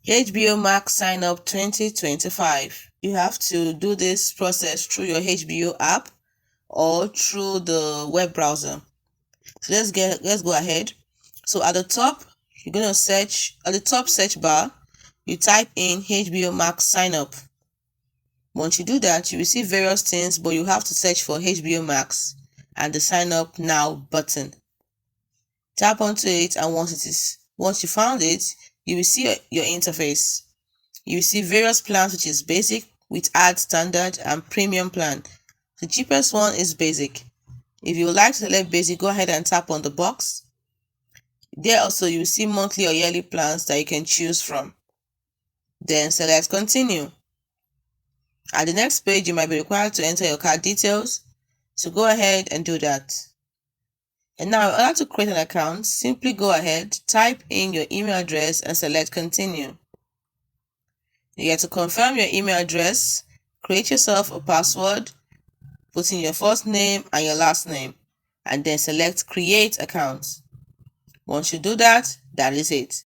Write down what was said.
HBO MAX Sign Up 2025. You have to do this process through your HBO app or through the web browser. So let's go ahead. So at the top, you're gonna search at the top search bar, you type in HBO Max Sign Up. Once you do that, you will see various things, but you have to search for HBO Max and the Sign Up Now button. Tap onto it, and once you found it, you will see your interface. You will see various plans, which is basic with add standard and premium plan. The cheapest one is basic. If you would like to select basic, go ahead and tap on the box. There also you will see monthly or yearly plans that you can choose from. Then select continue. At the next page, you might be required to enter your card details, so go ahead and do that. And now, in order to create an account, simply go ahead, type in your email address and select continue. You get to confirm your email address, create yourself a password, put in your first name and your last name, and then select create account. Once you do that, that is it.